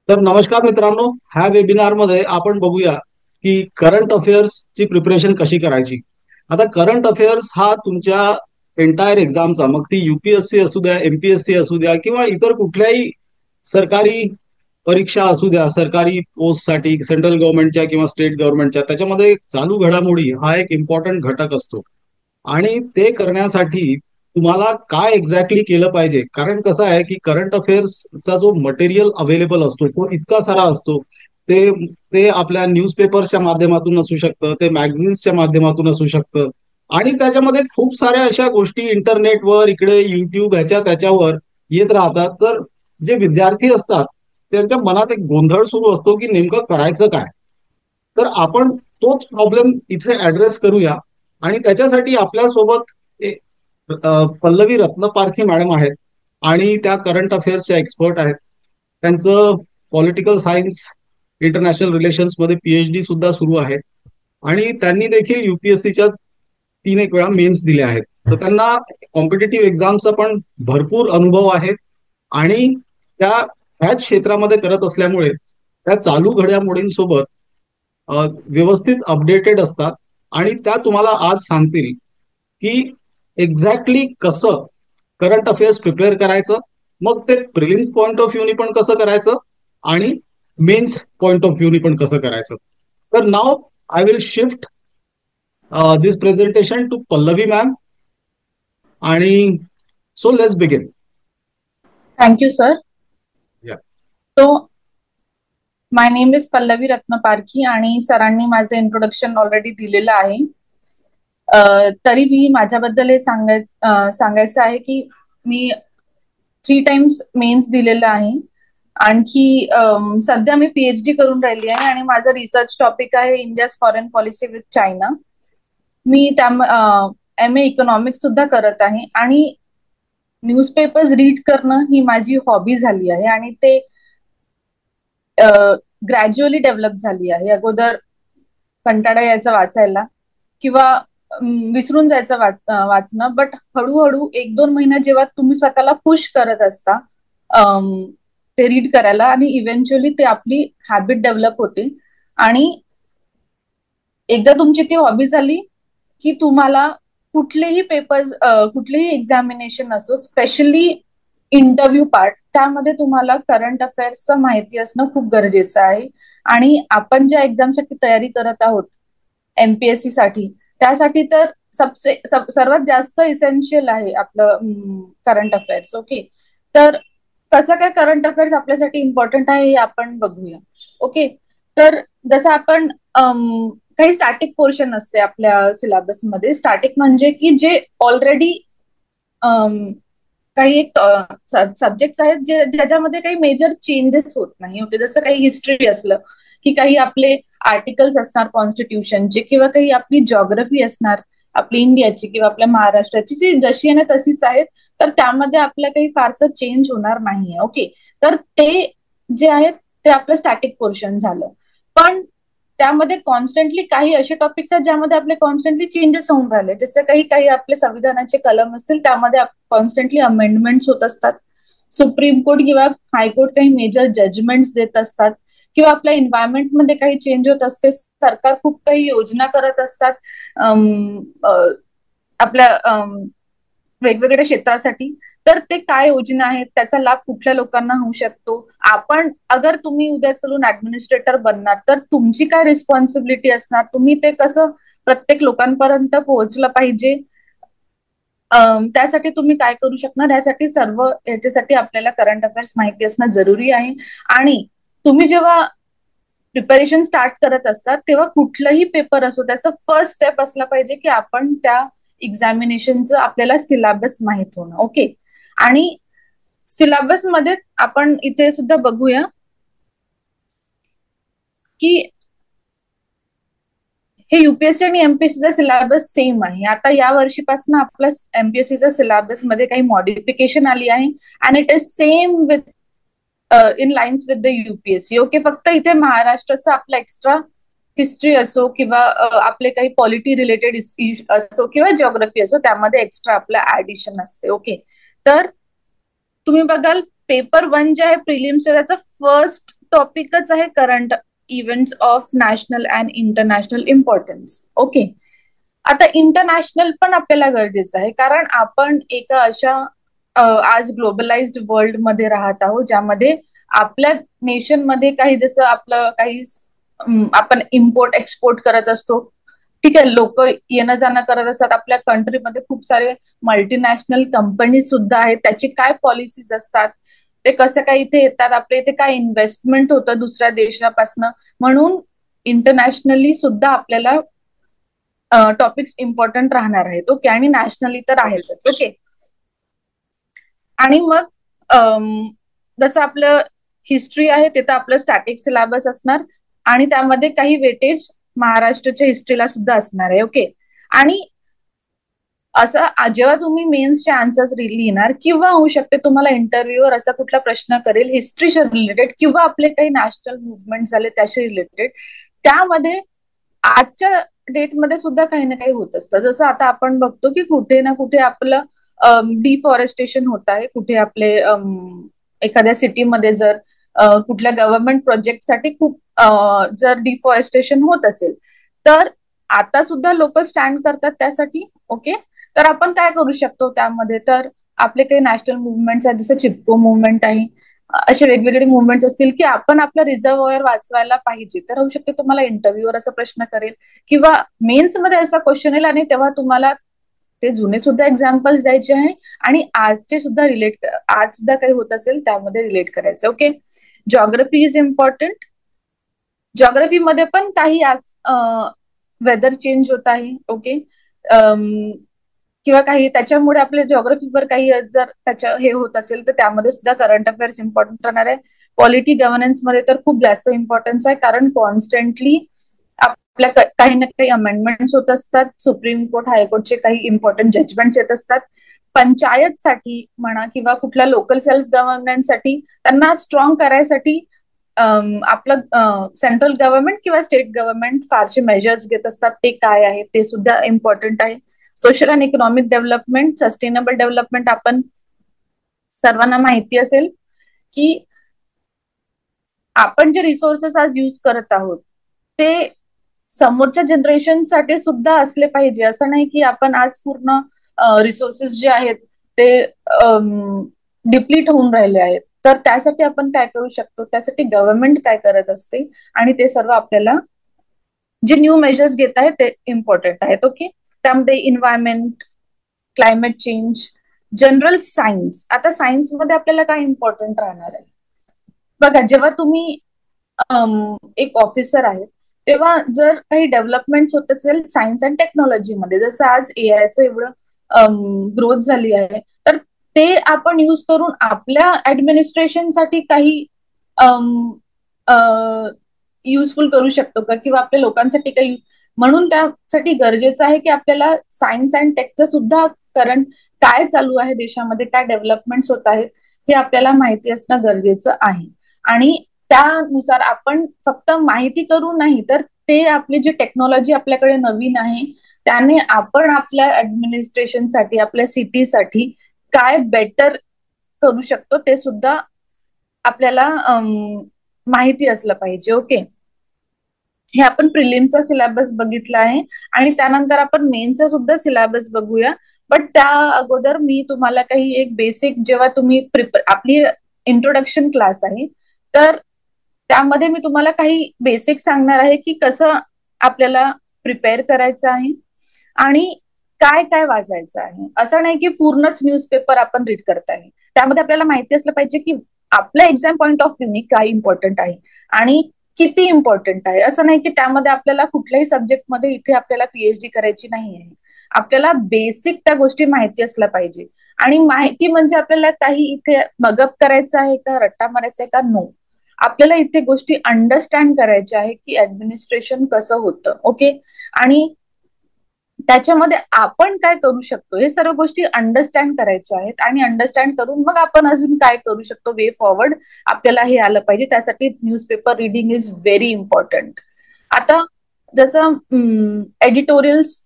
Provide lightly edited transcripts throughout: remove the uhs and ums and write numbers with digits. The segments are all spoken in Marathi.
तर नमस्कार मित्रांनो, ह्या वेबिनार मध्ये आपण बघूया की करंट अफेअर्स ची प्रिपरेशन कशी करायची. आता करंट अफेअर्स हा तुमच्या एंटायर एक्झामचा, मग ती युपीएससी असू द्या, एमपीएससी असू द्या किंवा इतर कुठल्याही सरकारी परीक्षा असू द्या, सरकारी पोस्टसाठी सेंट्रल गव्हर्नमेंटच्या किंवा स्टेट गव्हर्नमेंटच्या, त्याच्यामध्ये चालू घडामोडी हा एक इम्पॉर्टंट घटक असतो. आणि ते करण्यासाठी तुम्हाला काय एक्झॅक्टली केलं पाहिजे, कारण कसं आहे की करंट अफेअर्सचा जो मटेरियल अवेलेबल असतो तो इतका सारा असतो. ते ते आपल्या न्यूजपेपर्सच्या माध्यमातून असू शकतं, ते मॅगझिन्सच्या माध्यमातून असू शकतं. आणि त्याच्यामध्ये खूप साऱ्या अशा गोष्टी इंटरनेटवर, इकडे युट्यूब, ह्याच्या त्याच्यावर येत राहतात. तर जे विद्यार्थी असतात त्यांच्या मनात एक गोंधळ सुरू असतो की नेमकं करायचं काय. तर आपण तोच प्रॉब्लेम इथे ऍड्रेस करूया. आणि त्याच्यासाठी आपल्यासोबत पल्लवी रत्नपारखी मॅडम आहेत आणि त्या करंट अफेअर्सच्या एक्सपर्ट आहेत. त्यांचं पॉलिटिकल सायन्स इंटरनॅशनल रिलेशन्स मध्ये पीएचडी सुद्धा सुरू आहे. आणि त्यांनी देखील युपीएससीच्या 3 वेळा मेन्स दिल्या आहेत. तर त्यांना कॉम्पिटेटिव्ह एक्झामचा पण भरपूर अनुभव आहे. आणि त्या त्याच क्षेत्रामध्ये करत असल्यामुळे त्या चालू घडामोडींसोबत व्यवस्थित अपडेटेड असतात. आणि त्या तुम्हाला आज सांगतील की एक्झॅक्टली कसं करंट अफेअर्स प्रिपेअर करायचं, मग ते प्रिलिम्स पॉइंट ऑफ व्ह्यूनी पण कसं करायचं आणि मेन्स पॉइंट ऑफ व्ह्यूनी पण कसं करायचं. तर now I will shift this presentation to Pallavi ma'am. आणि so let's begin. Thank you, sir. So, my name is Pallavi Ratnaparki आणि सरांनी माझं इंट्रोडक्शन ऑलरेडी दिलेलं आहे. तरी मी माझ्याबद्दल हे सांगायचं आहे की मी 3 टाइम्स मेन्स दिलेलं आहे. आणखी सध्या मी पीएचडी करून राहिली आहे आणि माझं रिसर्च टॉपिक आहे India's foreign policy with China. मी एम ए इकॉनॉमिक्स सुद्धा करत आहे आणि न्यूजपेपर्स रीड करणं ही माझी हॉबी झाली आहे आणि ते ग्रॅज्युअली डेव्हलप झाली आहे. अगोदर कंटाळा यायचा वाचायला किंवा विसरून जायचं वाचणं, बट हळूहळू 1-2 महिना जेव्हा तुम्ही स्वतःला पुश करत असता ते रीड करायला आणि इव्हेंच्युअली ते आपली हॅबिट डेव्हलप होते. आणि एकदा तुमची ती हॉबी झाली की तुम्हाला कुठलेही पेपर्स, कुठलेही एक्झामिनेशन असो, स्पेशली इंटरव्ह्यू पार्ट, त्यामध्ये तुम्हाला करंट अफेअर्सचं माहिती असणं खूप गरजेचं आहे. आणि आपण ज्या एक्झामसाठी तयारी करत आहोत एमपीएससी साठी, त्यासाठी तर सर्वात जास्त इसेन्शियल आहे आपलं करंट अफेअर्स. ओके, तर कसं काय करंट अफेअर्स आपल्यासाठी इम्पॉर्टंट आहे हे आपण बघूया. ओके, तर जसं आपण काही स्टॅटिक पोर्शन असते आपल्या सिलेबसमध्ये. स्टॅटिक म्हणजे की जे ऑलरेडी काही एक सब्जेक्ट आहेत ज्याच्यामध्ये काही मेजर चेंजेस होत नाही. ओके, जसं काही हिस्ट्री असलं की काही आपले आर्टिकल्स असणार कॉन्स्टिट्यूशनचे, किंवा काही आपली जॉग्रफी असणार आपली इंडियाची किंवा आपल्या महाराष्ट्राची, जी जशी आहे ना तशीच आहेत. तर त्यामध्ये आपल्या काही फारसं चेंज होणार नाहीये. ओके, तर ते जे आहेत ते आपलं स्टॅटिक पोर्शन झालं. पण त्यामध्ये कॉन्स्टंटली काही असे टॉपिक्स आहेत ज्यामध्ये आपले कॉन्स्टंटली चेंजेस होऊन राहिले. जसे काही आपले संविधानाचे कलम असतील त्यामध्ये कॉन्स्टंटली अमेंडमेंट्स होत असतात. सुप्रीम कोर्ट किंवा हायकोर्ट काही मेजर जजमेंट्स देत असतात, किंवा आपल्या एन्व्हायरमेंटमध्ये काही चेंज होत असते. सरकार खूप काही योजना करत असतात आपल्या वेगवेगळ्या क्षेत्रासाठी. तर ते काय योजना आहेत, त्याचा लाभ कुठल्या लोकांना होऊ शकतो. आपण अगर तुम्ही उद्या चलून ऍडमिनिस्ट्रेटर बनणार तर तुमची काय रिस्पॉन्सिबिलिटी असणार, तुम्ही ते कसं प्रत्येक लोकांपर्यंत पोहोचलं पाहिजे, त्यासाठी तुम्ही काय करू शकणार, याच्यासाठी आपल्याला करंट अफेअर्स माहिती असणं जरुरी आहे. आणि तुम्ही जेव्हा प्रिपरेशन स्टार्ट करत असतात तेव्हा कुठलंही पेपर असो त्याचं फर्स्ट स्टेप असला पाहिजे की आपण त्या एक्झामिनेशनचं आपल्याला सिलेबस माहित होणं. ओके, आणि सिलेबस मध्ये आपण इथे सुद्धा बघूया की हे युपीएससी आणि एमपीएससीचा सिलेबस सेम आहे. आता या वर्षीपासून आपल्या एमपीएससीचा सिलेबस मध्ये काही मॉडिफिकेशन आली आहे and it is same with in lines with the UPSC. Okay, फक्त इथे महाराष्ट्राचा आपला एक्स्ट्रा हिस्ट्री असो किंवा आपले काही पॉलिटी रिलेटेड असो किंवा जिओग्राफी असो, त्यामध्ये एक्स्ट्रा आपलं ऍडिशन असते. ओके, तर तुम्ही बघाल पेपर 1 जे आहे प्रिलिम्स, त्याचं फर्स्ट टॉपिकच आहे current events of national and international importance. Okay. आता इंटरनॅशनल पण आपल्याला गरजेचं आहे, कारण आपण एका अशा आज ग्लोबलाइज्ड वर्ल्ड मध्ये राहत आहोत, ज्यामध्ये आपल्या नेशन मध्ये काही जसं आपलं काही आपण इम्पोर्ट एक्सपोर्ट करत असतो. ठीक आहे, लोक येणं जाणं करत असतात. आपल्या कंट्रीमध्ये खूप सारे मल्टीनॅशनल कंपनी सुद्धा आहेत. त्याची काय पॉलिसीज असतात, ते कसं काय इथे येतात, आपल्या इथे काय इन्व्हेस्टमेंट होतं दुसऱ्या देशापासनं. म्हणून इंटरनॅशनली सुद्धा आपल्याला टॉपिक्स इम्पॉर्टंट राहणार आहेत. ओके. आणि नॅशनली तर आहेतच. ओके. आणि मग जसं आपलं हिस्ट्री आहे ते तर आपलं स्टॅटिक सिलेबस असणार, आणि त्यामध्ये काही वेटेज महाराष्ट्राच्या हिस्ट्रीला सुद्धा असणार आहे. ओके. आणि असं जेव्हा तुम्ही मेन्सचे आन्सर्स लिहिणार, किंवा होऊ शकते तुम्हाला इंटरव्ह्यूवर असा कुठला प्रश्न करेल हिस्ट्रीच्या रिलेटेड, किंवा आपले काही नॅशनल मुवमेंट झाले त्याशी रिलेटेड, त्यामध्ये आजच्या डेटमध्ये सुद्धा काही ना काही होत असतं. जसं आता आपण बघतो की कुठे ना कुठे आपलं डिफॉरेस्टेशन होत आहे. कुठे आपले एखाद्या सिटीमध्ये जर कुठल्या गव्हर्नमेंट प्रोजेक्टसाठी खूप जर डिफॉरेस्टेशन होत असेल, तर आता सुद्धा लोक स्टँड करतात त्यासाठी. ओके. तर आपण काय करू शकतो त्यामध्ये, तर आपले काही नॅशनल मुवमेंट्स आहेत, जसं चिपको मुवमेंट आहे, असे वेगवेगळे मुवमेंट्स असतील की आपण आपला रिझर्वयर वाचवायला पाहिजे. तर होऊ शकते तुम्हाला इंटरव्ह्यूवर असा प्रश्न करेल, किंवा मेन्स मध्ये असा क्वेश्चन येईल, आणि तेव्हा तुम्हाला ते जुने सुद्धा एक्झाम्पल्स द्यायचे आहे, आणि आजचे सुद्धा आज सुद्धा काही होत असेल त्यामध्ये रिलेट करायचं. Okay. Geography is important. Geography मध्ये पण काही वेदर चेंज होत आहे. ओके. किंवा काही त्याच्यामुळे आपल्या जॉग्रफीवर काही जर त्याच्या हे होत असेल, तर त्यामध्ये सुद्धा करंट अफेअर्स इम्पॉर्टंट राहणार आहे. पॉलिटी गव्हर्नन्स मध्ये तर खूप जास्त इम्पॉर्टन्स आहे, कारण कॉन्स्टंटली आपल्या काही ना काही अमेंडमेंट्स होत असतात. सुप्रीम कोर्ट, हायकोर्टचे काही इम्पॉर्टंट जजमेंट्स येत असतात. पंचायतसाठी म्हणा किंवा कुठल्या लोकल सेल्फ गव्हर्नन्ससाठी, त्यांना स्ट्रॉंग करायसाठी आपलं सेंट्रल गव्हर्नमेंट किंवा स्टेट गव्हर्नमेंट फारसे मेजर्स घेत असतात. ते काय आहे ते सुद्धा इम्पॉर्टंट आहे. Social and economic development, sustainable development, आपण सर्वांना माहिती असेल की आपण जे रिसोर्सेस आज यूज करत आहोत ते समोरच्या जनरेशनसाठी सुद्धा असले पाहिजे. असं नाही की आपण आज पूर्ण रिसोर्सेस जे आहेत ते डिप्लीट होऊन राहिले आहेत. तर त्यासाठी आपण काय करू शकतो, त्यासाठी गव्हर्नमेंट काय करत असते, आणि ते सर्व आपल्याला जे न्यू मेजर्स घेत आहेत ते इम्पॉर्टंट आहेत. ओके. त्यामध्ये environment, climate change, general science. आता सायन्स मध्ये आपल्याला काय इम्पॉर्टंट राहणार आहे बघा, जेव्हा तुम्ही एक ऑफिसर आहे, तेव्हा जर काही डेव्हलपमेंट होत असेल सायन्स अँड टेक्नॉलॉजीमध्ये, जसं आज एआयचं एवढं ग्रोथ झाली आहे, तर ते आपण यूज करून आपल्या ऍडमिनिस्ट्रेशनसाठी काही युजफुल करू शकतो का, किंवा आपल्या लोकांसाठी काही. म्हणून त्यासाठी गरजेचं आहे की आपल्याला सायन्स अँड टेकचं सुद्धा करंट काय चालू आहे देशामध्ये, काय डेव्हलपमेंट्स होत आहेत, हे आपल्याला माहिती असणं गरजेचं आहे. आणि त्यानुसार आपण फक्त माहिती करू नाही, तर ते आपली जी टेक्नॉलॉजी आपल्याकडे नवीन आहे त्याने आपण आपल्या ऍडमिनिस्ट्रेशनसाठी, आपल्या सिटीसाठी काय बेटर करू शकतो ते सुद्धा आपल्याला माहिती असलं पाहिजे. ओके. हे आपण प्रिलिमचा सिलेबस बघितला आहे, आणि त्यानंतर आपण मेनचा सुद्धा सिलेबस बघूया. बट त्या अगोदर मी तुम्हाला काही एक बेसिक, जेव्हा तुम्ही आपली इंट्रोडक्शन क्लास आहे, तर त्यामध्ये मी तुम्हाला काही बेसिक सांगणार आहे की कसं आपल्याला प्रिपेअर करायचं आहे आणि काय काय वाचायचं आहे. असं नाही की पूर्णच न्यूजपेपर आपण रीड करत आहे. त्यामध्ये आपल्याला माहिती असलं पाहिजे की आपल्या एक्झाम पॉईंट ऑफ व्ह्यूनी काय इम्पॉर्टंट आहे आणि किती इम्पॉर्टंट आहे. असं नाही की त्यामध्ये आपल्याला कुठल्याही सब्जेक्टमध्ये इथे आपल्याला पीएचडी करायची नाही आहे. आपल्याला बेसिक त्या गोष्टी माहिती असल्या पाहिजे. आणि माहिती म्हणजे आपल्याला काही इथे मगअप करायचं आहे का, रट्टा मारायचा आहे का, नो. आपल्याला इथे गोष्टी अंडरस्टँड करायच्या आहे की ऍडमिनिस्ट्रेशन कसं होतं. ओके. आणि त्याच्यामध्ये आपण काय करू शकतो हे सर्व गोष्टी अंडरस्टँड करायच्या आहेत, आणि अंडरस्टँड करून मग आपण अजून काय करू शकतो, वे फॉरवर्ड आपल्याला हे आलं पाहिजे. त्यासाठी newspaper reading is very important. आता जसं एडिटोरियल्स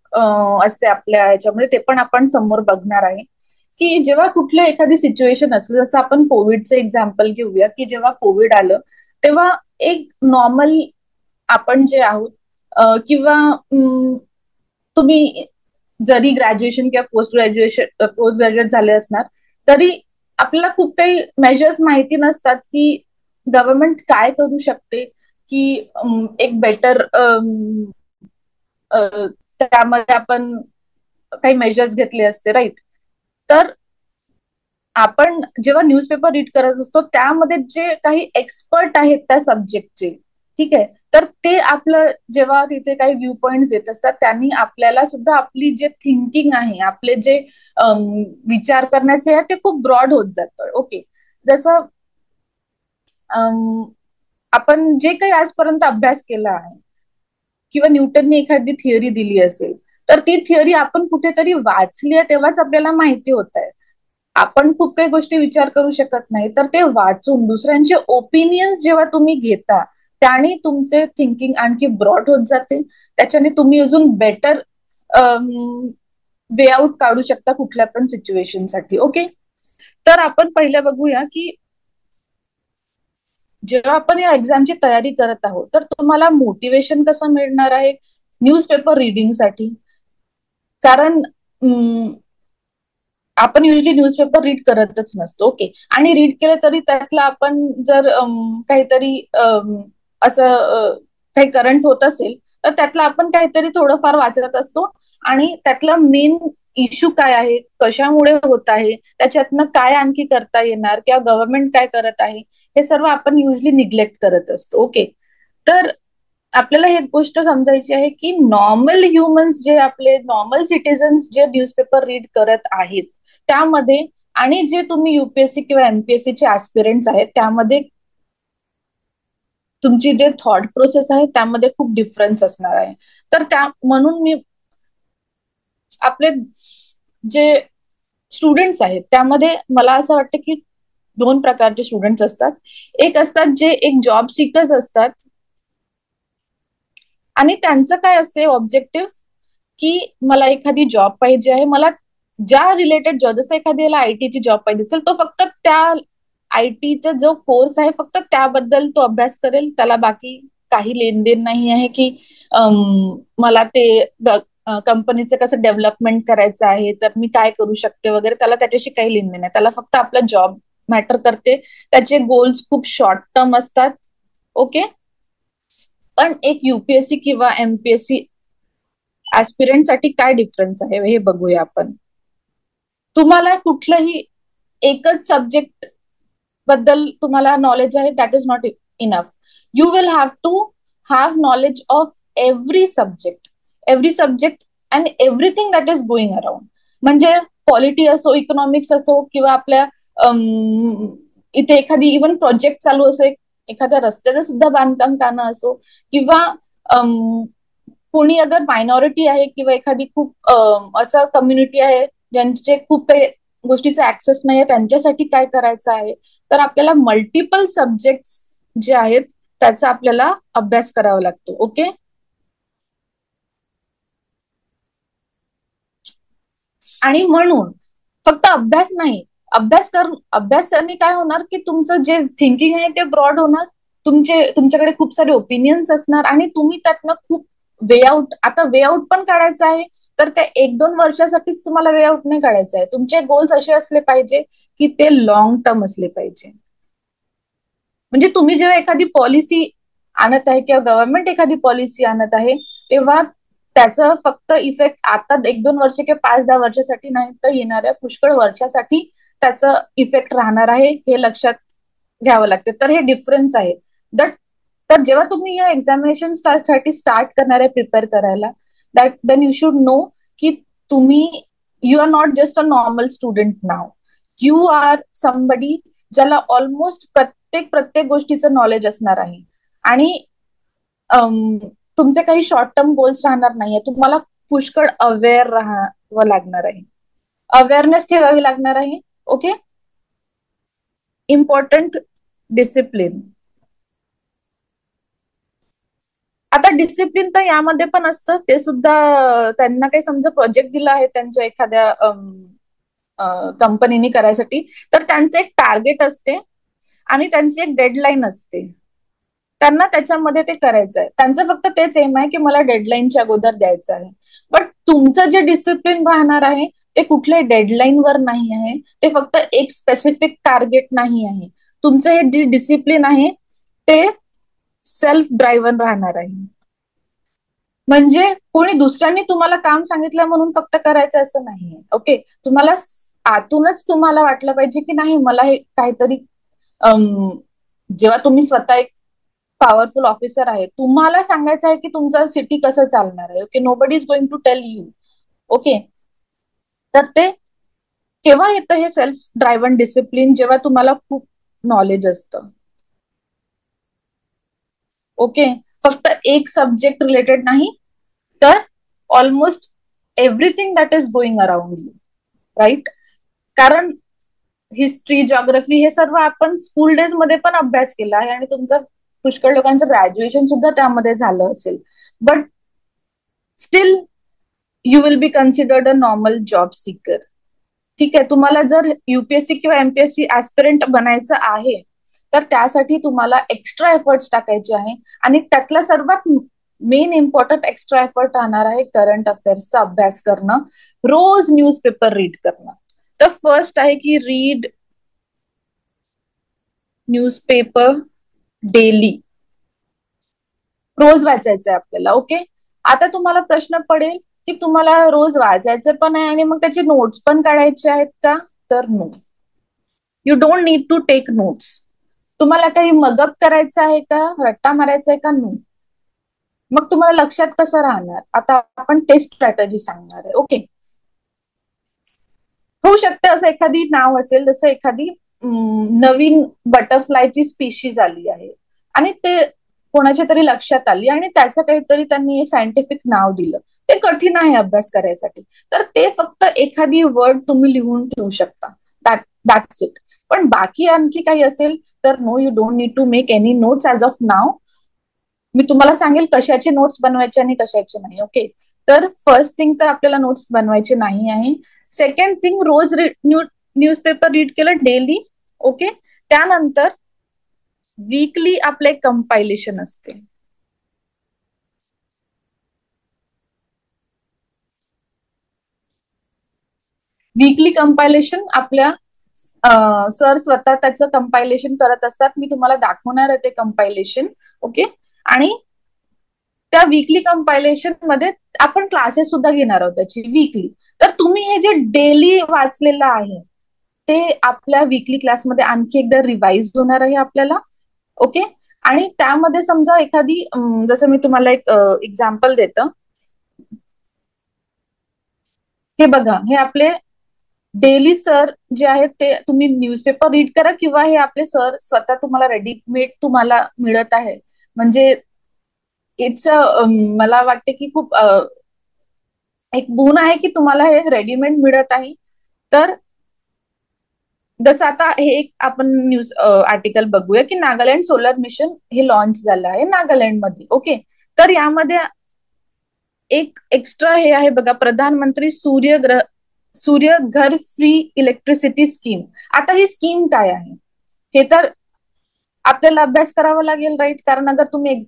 असते आपल्या ह्याच्यामध्ये, ते पण आपण समोर बघणार आहे की जेव्हा कुठलं एखादी सिच्युएशन असलं, जसं आपण कोविडचं एक्झाम्पल घेऊया की जेव्हा कोविड आलं तेव्हा एक नॉर्मल आपण जे आहोत किंवा तुम्ही जरी ग्रॅज्युएशन किंवा पोस्ट ग्रॅज्युएट झाले असणार तरी आपल्याला खूप काही मेजर्स माहिती नसतात की गव्हर्नमेंट काय करू शकते की एक बेटर त्यामध्ये आपण काही मेजर्स घेतले असते, राईट? तर आपण जेव्हा न्यूजपेपर रीड करत असतो त्यामध्ये जे काही एक्सपर्ट आहेत त्या सब्जेक्टचे, ठीक आहे, तर ते आपलं जेव्हा तिथे काही व्ह्यू पॉइंट देत असतात त्यांनी आपल्याला सुद्धा आपली जे थिंकिंग आहे, आपले जे विचार करण्याचे आहे ते खूप ब्रॉड होत जातं. ओके, जसं आपण जे काही आजपर्यंत अभ्यास केला आहे किंवा न्यूटनने एखादी थिअरी दिली असेल तर ती थिअरी आपण कुठेतरी वाचली आहे तेव्हाच आपल्याला माहिती होत आहे. आपण खूप काही गोष्टी विचार करू शकत नाही, तर ते वाचून दुसऱ्यांचे ओपिनियन्स जेव्हा तुम्ही घेता त्याने तुमचे थिंकिंग आणखी ब्रॉड होत जाते. त्याच्याने तुम्ही अजून बेटर वे आउट काढू शकता कुठल्या पण सिच्युएशनसाठी. ओके, तर आपण पहिलं बघूया की जेव्हा आपण या एक्झामची तयारी करत आहोत तर तुम्हाला मोटिवेशन कसं मिळणार आहे न्यूजपेपर रिडिंगसाठी. कारण आपण युजली न्यूजपेपर रीड करतच नसतो. ओके, आणि रीड केलं तरी त्यातला आपण जर काहीतरी असं काही करंट होत असेल तर त्यातलं आपण काहीतरी थोडंफार वाचत असतो आणि त्यातला मेन इश्यू काय आहे, कशामुळे होत आहे, त्याच्यातनं काय आणखी करता येणार किंवा गव्हर्नमेंट काय करत आहे, हे सर्व आपण युजली निग्लेक्ट करत असतो. ओके, तर आपल्याला एक गोष्ट समजायची आहे की नॉर्मल ह्युमन्स जे आपले नॉर्मल सिटीजन्स जे न्यूजपेपर रीड करत आहेत त्यामध्ये आणि जे तुम्ही युपीएससी किंवा एमपीएससी चे ऍस्पिरंट्स आहेत त्यामध्ये तुमची जे थॉट प्रोसेस आहे त्यामध्ये खूप डिफरन्स असणार आहे. तर त्या म्हणून मी आपले जे स्टुडंट्स आहेत त्यामध्ये मला असं वाटतं की दोन प्रकारचे स्टुडंट्स असतात. एक असतात जे एक जॉब सिकर्स असतात आणि त्यांचं काय असते ऑब्जेक्टिव्ह की मला एखादी जॉब पाहिजे आहे, मला ज्या रिलेटेड जॉब, जसं एखाद्याला आयटीची जॉब पाहिजे असेल तो फक्त त्या आयटीचा जो कोर्स आहे फक्त त्याबद्दल तो अभ्यास करेल, त्याला बाकी काही लेनदेन नाही आहे की मला ते कंपनीचं कसं डेव्हलपमेंट करायचं आहे तर मी काय करू शकते वगैरे, त्याला त्याच्याशी काही लेनदेन नाही, त्याला फक्त आपला जॉब मॅटर करते. त्याचे गोल्स खूप शॉर्ट टर्म असतात. ओके, पण एक युपीएससी किंवा एमपीएससी ऍस्पिरंट साठी काय डिफरन्स आहे हे बघूया आपण. तुम्हाला कुठलंही एकच सब्जेक्ट बद्दल तुम्हाला नॉलेज आहे that is not enough. You will have to have knowledge of every subject and everything that is going around. म्हणजे पॉलिटी असो, इकॉनॉमिक्स असो किंवा आपल्या इथे एखादी इव्हन प्रोजेक्ट चालू असेल, एखाद्या रस्त्याचं सुद्धा बांधकाम करणं असो किंवा कोणी अगर मायनॉरिटी आहे किंवा एखादी खूप असं कम्युनिटी आहे ज्यांचे खूप काही गोष्टीचा ऍक्सेस नाही आहे त्यांच्यासाठी काय करायचं आहे, तर आपल्याला मल्टिपल सब्जेक्ट जे आहेत त्याचा आपल्याला अभ्यास करावा लागतो. ओके, आणि म्हणून फक्त अभ्यास नाही, अभ्यासाने काय होणार की तुमचं जे थिंकिंग आहे ते ब्रॉड होणार, तुमच्याकडे खूप सारे ओपिनियन्स असणार आणि तुम्ही त्यातनं खूप वे आउट पण काढायचं आहे. तर त्या 1-2 वर्षासाठीच तुम्हाला वे आउट नाही काढायचं आहे, तुमचे गोल्स असे असले पाहिजे की ते लॉंग टर्म असले पाहिजे. म्हणजे तुम्ही जेव्हा एखादी पॉलिसी आणत आहे किंवा गव्हर्नमेंट एखादी पॉलिसी आणत आहे तेव्हा त्याचं फक्त इफेक्ट आता 1-2 वर्ष किंवा 5-10 वर्षासाठी नाही तर येणाऱ्या पुष्कळ वर्षासाठी त्याचं इफेक्ट राहणार आहे, हे लक्षात घ्यावं लागतं. तर हे डिफरन्स आहे. दट तर जेव्हा तुम्ही या एक्झामिनेशन साठी स्टार्ट करणार आहे प्रिपेअर करायला, that then you should know की तुम्ही you are not just a normal student नाव, यू आर समबडी ज्याला ऑलमोस्ट प्रत्येक गोष्टीचं नॉलेज असणार आहे आणि तुमचे काही शॉर्ट टर्म गोल्स राहणार नाहीये. तुम्हाला पुष्कळ अवेअर राहावं लागणार आहे, अवेअरनेस ठेवावी लागणार आहे. Okay, important discipline. आता डिसिप्लिन तर यामध्ये पण असतं, ते सुद्धा त्यांना काही समजा प्रोजेक्ट दिला आहे त्यांच्या एखाद्या कंपनीने करायसाठी तर त्यांचं एक टार्गेट असते आणि त्यांची एक डेडलाईन असते. त्यांना त्याच्यामध्ये ते करायचं आहे. त्यांचं फक्त तेच एम आहे की मला डेडलाईनच्या अगोदर द्यायचं आहे. बट तुमचं जे डिसिप्लिन राहणार आहे ते कुठल्याही डेडलाईनवर नाही आहे, ते फक्त एक स्पेसिफिक टार्गेट नाही आहे. तुमचं हे जे डिसिप्लिन आहे ते सेल्फ ड्रायव्हन राहणार आहे. म्हणजे कोणी दुसऱ्यांनी तुम्हाला काम सांगितलं म्हणून फक्त करायचं असं नाहीये. ओके, तुम्हाला आतूनच तुम्हाला वाटलं पाहिजे की नाही मला हे काहीतरी, जेव्हा तुम्ही स्वतः एक पॉवरफुल ऑफिसर आहे, तुम्हाला सांगायचं आहे की तुमचं सिटी कसं चालणार आहे. Okay, nobody is going to tell you. Okay, तर ते केव्हा येतं हे सेल्फ ड्रायव्हन डिसिप्लिन, जेव्हा तुम्हाला खूप नॉलेज असतं. ओके, फक्त एक सब्जेक्ट रिलेटेड नाही, तर almost everything that is going around you, right. कारण हिस्ट्री, जॉग्रफी हे सर्व आपण स्कूल डेज मध्ये पण अभ्यास केला आहे आणि तुमचं पुष्कळ लोकांचं ग्रॅज्युएशन सुद्धा त्यामध्ये झालं असेल. But still you will be considered a normal job seeker. ठीक आहे, तुम्हाला जर युपीएससी किंवा एमपीएससी ऍस्पिरंट बनायचं आहे तर त्यासाठी तुम्हाला एक्स्ट्रा एफर्ट्स टाकायचे आहे. आणि त्यातला सर्वात मेन इम्पॉर्टंट एक्स्ट्रा एफर्ट राहणार आहे करंट अफेअर्सचा अभ्यास करणं, रोज न्यूजपेपर रीड करणं. तर फर्स्ट आहे की रीड न्यूजपेपर डेली. रोज वाचायचं आहे आपल्याला. ओके, आता तुम्हाला प्रश्न पडेल की तुम्हाला रोज वाचायचं पण आहे आणि मग त्याचे नोट्स पण काढायचे आहेत का? तर no, you don't need to take notes. तुम्हाला काही मगअप करायचं आहे का, रट्टा मारायचा आहे का? नो. मग तुम्हाला लक्षात कसं राहणार? आता आपण टेस्ट स्ट्रॅटेजी सांगणार आहे. ओके, होऊ शकते असं एखादी नाव असेल, जसं एखादी नवीन बटरफ्लायची स्पीशीज आली आहे आणि ते कोणाच्या तरी लक्षात आली आणि त्याचं काहीतरी त्यांनी एक सायंटिफिक नाव दिलं. ते कठीण आहे अभ्यास करायसाठी, तर ते फक्त एखादी वर्ड तुम्ही लिहून ठेवू शकता. That's it. पण बाकी आणखी काही असेल तर no, you don't need to make any notes as of now. मी तुम्हाला सांगेल कशाचे नोट्स बनवायचे आणि कशाचे नाही. ओके, तर फर्स्ट थिंग तर आपल्याला नोट्स बनवायचे नाही आहे. सेकंड थिंग, रोज न्यूजपेपर रीड केलं डेली. ओके, त्यानंतर वीकली आपलं एक कंपायलेशन असते. वीकली कंपायलेशन आपल्या सर स्वतः त्याचं कंपायलेशन करत असतात. मी तुम्हाला दाखवणार आहे ते कंपायलेशन. ओके, आणि त्या वीकली कंपायलेशन मध्ये आपण क्लासेस सुद्धा घेणार आहोत त्याची वीकली. तर तुम्ही हे जे डेली वाचलेलं आहे ते आपल्या वीकली क्लासमध्ये आणखी एकदा रिवाइज होणार आहे आपल्याला. ओके, आणि त्यामध्ये समजा एखादी, जसं मी तुम्हाला एक एक्झाम्पल देतो. हे बघा, हे आपले डेली सर जे आहेत ते तुम्ही न्यूजपेपर रीड करा किंवा हे आपले सर स्वतः तुम्हाला रेडीमेड तुम्हाला मिळत आहे. म्हणजे इट्स मला वाटते की खूप एक गुण आहे की तुम्हाला हे रेडीमेड मिळत आहे. तर जसं आता हे एक आपण न्यूज आर्टिकल बघूया की नागालँड सोलर मिशन हे लॉन्च झालं आहे नागालँडमध्ये. ओके, तर यामध्ये एक एक्स्ट्रा हे आहे बघा, प्रधानमंत्री सूर्य घर फ्री इलेक्ट्रिसिटी स्कीम. आता ही स्कीम काय आहे हे तर आपल्याला अभ्यास करावा लागेल, राईट. कारण अगर तुम्ही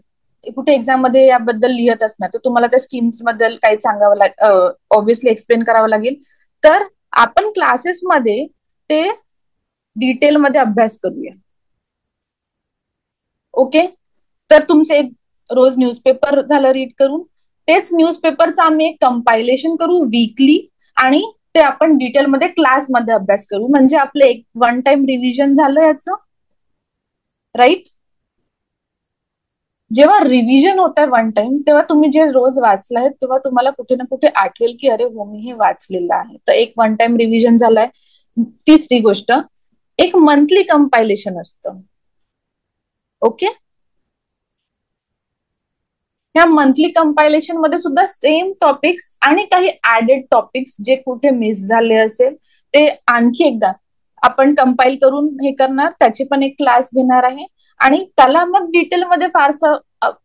कुठे एक्झाम मध्ये याबद्दल लिहित असणार तर तुम्हाला त्या स्कीम्स बद्दल काही सांगावं लागेल, ऑब्व्हियसली एक्सप्लेन करावं लागेल. तर आपण क्लासेसमध्ये ते डिटेलमध्ये अभ्यास करूया. ओके, तर तुमचे रोज न्यूजपेपर झालं रीड करून, तेच न्यूजपेपरचं आम्ही एक कंपायलेशन करू वीकली आणि ते आपण डिटेलमध्ये क्लासमध्ये अभ्यास करू. म्हणजे आपलं एक वन टाइम रिव्हिजन झालं याचं, राईट. जेव्हा रिव्हिजन होत आहे वन टाइम, तेव्हा तुम्ही जे रोज वाचलाय तेव्हा तुम्हाला कुठे ना कुठे आठवेल की अरे हो, मी हे वाचलेलं आहे. तर एक वन टाइम रिव्हिजन झालाय. तिसरी गोष्ट, एक मंथली कंपायलेशन असतं. ओके, ह्या मंथली कंपायलेशन मध्ये सुद्धा सेम टॉपिक्स आणि काही ऍडेड टॉपिक्स जे कुठे मिस झाले असेल ते आणखी एकदा आपण कंपाईल करून हे करणार, त्याची पण एक क्लास घेणार आहे. आणि त्याला मग डिटेलमध्ये फारसं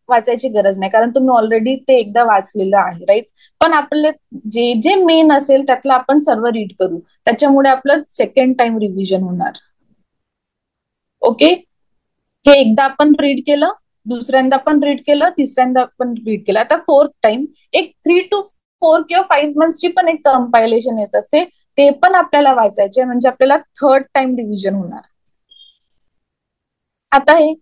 वाचायची गरज नाही कारण तुम्ही ऑलरेडी ते एकदा वाचलेलं आहे, राईट. पण आपले जे जे मेन असेल त्यातलं आपण सर्व रीड करू, त्याच्यामुळे आपलं सेकंड टाइम रिव्हिजन होणार. ओके, हे एकदा आपण रीड केलं, दुसऱ्यांदा पण रीड केलं, तिसऱ्यांदा पण रीड केलं. आता फोर्थ टाइम एक 3 to 4 किंवा 5 मंथ्सची पण एक कंपायलेशन येत असते, ते पण आपल्याला वाचायचे, म्हणजे आपल्याला थर्ड टाइम रिव्हिजन होणार. आता हे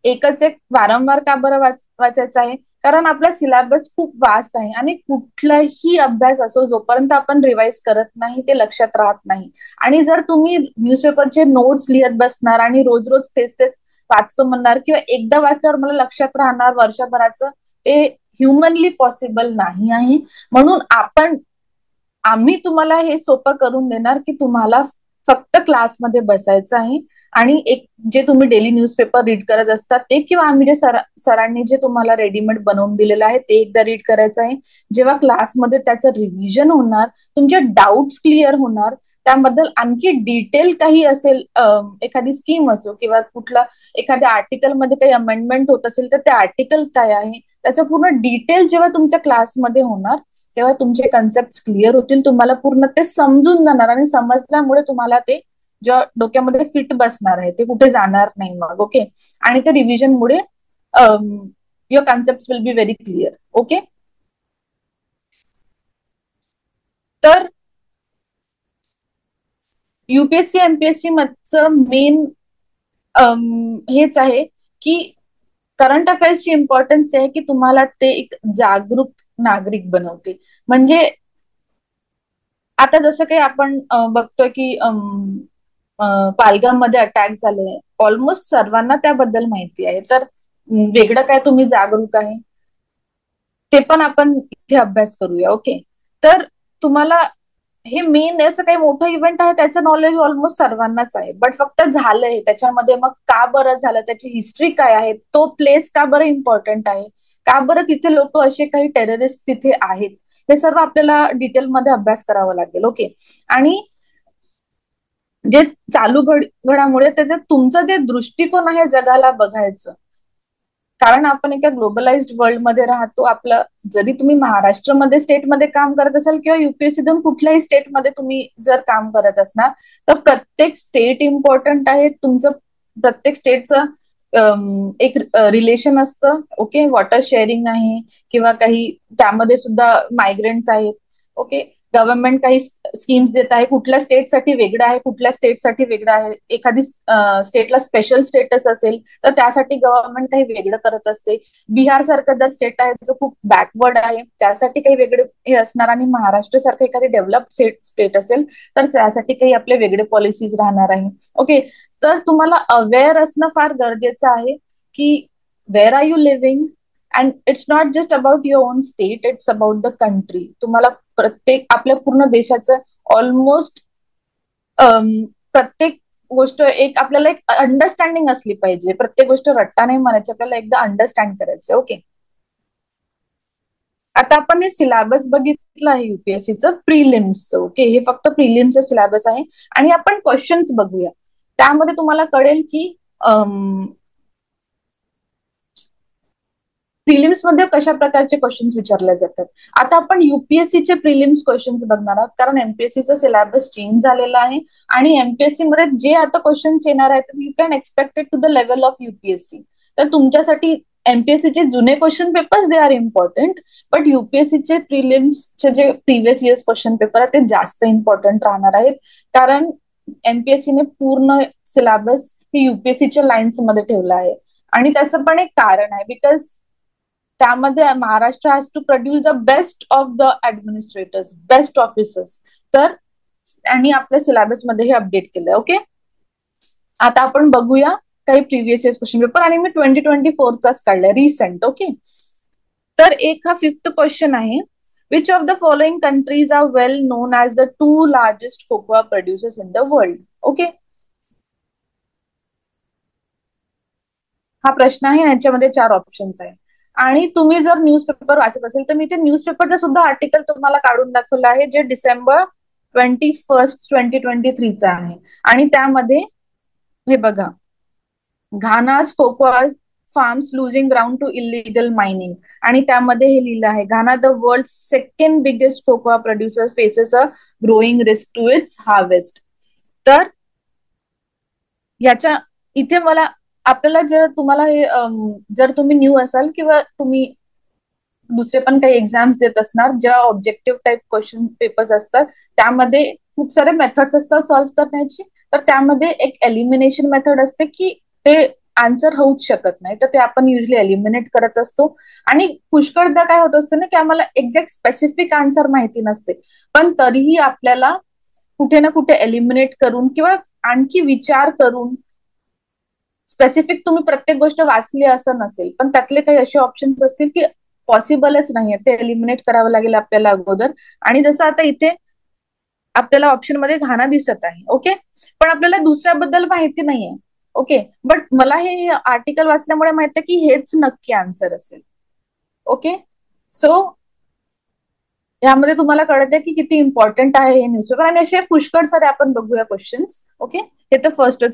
एकच एक वारंवार का बरं वाचायचं आहे, कारण आपला सिलेबस खूप वास्ट आहे आणि कुठलाही अभ्यास असो, जोपर्यंत आपण रिवाइज करत नाही ते लक्षात राहत नाही. आणि जर तुम्ही न्यूजपेपरचे नोट्स लिहत बसणार आणि रोज रोज तेच तेच वाचतो म्हणणार किंवा एकदा वाचल्यावर मला लक्षात राहणार वर्षभराचं, ते ह्युमनली पॉसिबल नाही आहे. म्हणून आम्ही तुम्हाला हे सोपं करून देणार की तुम्हाला फक्त क्लासमध्ये बसायचं आहे आणि एक जे तुम्ही डेली न्यूजपेपर रीड करत असतात ते, किंवा आम्ही जे सरांनी जे तुम्हाला रेडीमेड बनवून दिलेलं आहे ते एकदा रीड करायचं आहे. जेव्हा क्लासमध्ये त्याचं रिव्हिजन होणार, तुमचे डाऊट्स क्लिअर होणार, त्याबद्दल आणखी डिटेल काही असेल, एखादी स्कीम असो किंवा कुठला एखाद्या आर्टिकलमध्ये काही अमेंडमेंट होत असेल तर ते आर्टिकल काय आहे त्याचं पूर्ण डिटेल जेव्हा तुमच्या क्लासमध्ये होणार, तेव्हा तुमचे कन्सेप्ट क्लिअर होतील, तुम्हाला पूर्ण ते समजून जाणार आणि समजल्यामुळे तुम्हाला ते ज्या डोक्यामध्ये फिट बसणार आहे ते कुठे जाणार नाही मग. ओके. आणि ते रिव्हिजनमुळे your concept will be very clear. Okay. तर युपीएससी एमपीएससी मधचं मेन हेच आहे की करंट अफेअर्सची इम्पॉर्टन्स आहे की तुम्हाला ते एक जागरूक नागरिक बनवते. म्हणजे आता जसं काही आपण बघतोय की पालघरमध्ये अटॅक झाले, ऑलमोस्ट सर्वांना त्याबद्दल माहिती आहे. तर वेगळं काय तुम्ही जागरूक आहे ते पण आपण इथे अभ्यास करूया. ओके. तर तुम्हाला हे मेन असं काही मोठं इव्हेंट आहे त्याचं नॉलेज ऑलमोस्ट सर्वांनाच आहे, बट फक्त झालंय त्याच्यामध्ये मग का बरं झालं, त्याची हिस्ट्री काय आहे, तो प्लेस का बरं इम्पॉर्टंट आहे, का बरं तिथे लोक असे काही टेररिस्ट तिथे आहेत, हे सर्व आपल्याला डिटेलमध्ये अभ्यास करावा लागेल. ओके. आणि जे चालू घडामुळे त्याच्यात तुमचं जे दृष्टिकोन आहे जगाला बघायचं, कारण आपण एका ग्लोबलाइज्ड वर्ल्डमध्ये राहतो. आपलं जरी तुम्ही महाराष्ट्रामध्ये स्टेटमध्ये काम करत असाल किंवा युपीएससीतून कुठल्याही स्टेटमध्ये तुम्ही जर काम करत असणार, तर प्रत्येक स्टेट इम्पॉर्टंट आहे. तुमचं प्रत्येक स्टेटचं एक रिलेशन असतं. ओके. वॉटर शेअरिंग आहे किंवा काही त्यामध्ये सुद्धा मायग्रेंट्स आहेत. ओके. गव्हर्नमेंट काही स्कीम्स देत आहे, कुठल्या स्टेटसाठी वेगळं आहे, कुठल्या स्टेटसाठी वेगळं आहे. एखादी स्टेटला स्पेशल स्टेटस असेल तर त्यासाठी गव्हर्नमेंट काही वेगळं करत असते. बिहार सारखं जर स्टेट आहे जो खूप बॅकवर्ड आहे त्यासाठी काही वेगळे हे असणार, आणि महाराष्ट्र सारखं एखादी डेव्हलप स्टेट असेल तर त्यासाठी काही आपले वेगळे पॉलिसीज राहणार आहे. ओके. तर तुम्हाला अवेअर असणं फार गरजेचं आहे की where are you living, and it's not just about your on state, it's about the country. तुम्हाला प्रत्येक आपल्या पूर्ण देशाचं ऑलमोस्ट प्रत्येक गोष्ट एक आपल्याला एक अंडरस्टँडिंग असली पाहिजे. प्रत्येक गोष्ट रट्टा नाही म्हणायची, आपल्याला एकदा अंडरस्टँड करायचं. ओके. आता आपण हे सिलेबस बघितलं आहे युपीएससीचं प्रिलिम्सचं. ओके. हे फक्त प्रिलिम्सचं सिलेबस आहे आणि आपण क्वेश्चन्स बघूया. त्यामध्ये तुम्हाला कळेल की प्रिलिम्स मध्ये कशा प्रकारचे क्वेश्चन्स विचारले जातात. आता आपण युपीएससीचे प्रिलिम्स क्वेश्चन्स बघणार आहोत, कारण एमपीएससीचा सिलेबस चेंज झालेला आहे आणि एमपीएससी मध्ये जे आता क्वेश्चन्स येणार आहेत you can expect it to the level of UPSC. तर तुमच्यासाठी एमपीएससीचे जुने question papers they are important, but युपीएससीचे प्रिलिम्सचे जे प्रिव्हियस इयर्स क्वेश्चन पेपर आहेत ते जास्त इम्पॉर्टंट राहणार आहेत, कारण एमपीएससीने पूर्ण सिलेबस हे युपीएससीच्या लाईन्स मध्ये ठेवला आहे. आणि त्याचं पण एक कारण आहे, बिकॉज त्यामध्ये Maharashtra has to produce the best of the administrators, best officers. तर आणि आपल्या सिलेबस मध्ये हे अपडेट केलंय. ओके. आता आपण बघूया काही प्रिव्हियस इयर्स क्वेश्चन पेपर, आणि मी 2024चाच काढलाय रिसेंट. ओके. तर एक हा 5th क्वेश्चन आहे, which of the following countries are well known as the 2 largest cocoa producers in the world. Okay. हा प्रश्न आहे, याच्यामध्ये 4 ऑप्शन्स आहे. आणि तुम्ही जर न्यूजपेपर वाचत असेल तर मी ते न्यूजपेपरचं सुद्धा आर्टिकल तुम्हाला काढून दाखवलं आहे, जे डिसेंबर 21, 2023चं आहे. आणि त्यामध्ये हे बघा, Ghana's cocoa farms losing ground to illegal mining, आणि त्यामध्ये हे लिहिलं आहे, Ghana the world second biggest cocoa producer faces a growing risk to its harvest. तर याच्या इथे मला आपल्याला जर तुम्हाला हे जर तुम्ही न्यू असाल किंवा तुम्ही दुसरे पण काही एक्झाम्स देत असणार, जेव्हा ऑब्जेक्टिव्ह टाईप क्वेश्चन पेपर्स असतात त्यामध्ये खूप सारे मेथड्स असतात सॉल्व्ह करण्याची, तर त्यामध्ये एक एलिमिनेशन मेथड असते की ते आन्सर होऊच शकत नाही, तर ते आपण युजली एलिमिनेट करत असतो. आणि पुष्कळदा काय होत असतं ना की आम्हाला एक्झॅक्ट स्पेसिफिक आन्सर माहिती नसते, पण तरीही आपल्याला कुठे ना कुठे एलिमिनेट करून किंवा आणखी विचार करून, स्पेसिफिक तुम्ही प्रत्येक गोष्ट वाचली असं नसेल, पण त्यातले काही असे ऑप्शन्स असतील की पॉसिबलच नाहीये, ते एलिमिनेट करावं लागेल आपल्याला अगोदर. आणि जसं आता इथे आपल्याला ऑप्शन मध्ये घाना दिसत आहे, ओके, पण आपल्याला दुसऱ्याबद्दल माहिती नाहीये. ओके, बट मला हे आर्टिकल वाचल्यामुळे माहिती आहे की हेच नक्की आन्सर असेल. ओके, सो यामध्ये तुम्हाला कळत आहे की किती इम्पॉर्टंट आहे हे न्यूजपेपर. आणि असे पुष्कळ सारे आपण बघूया क्वेश्चन्स. ओके, हे तर फर्स्टच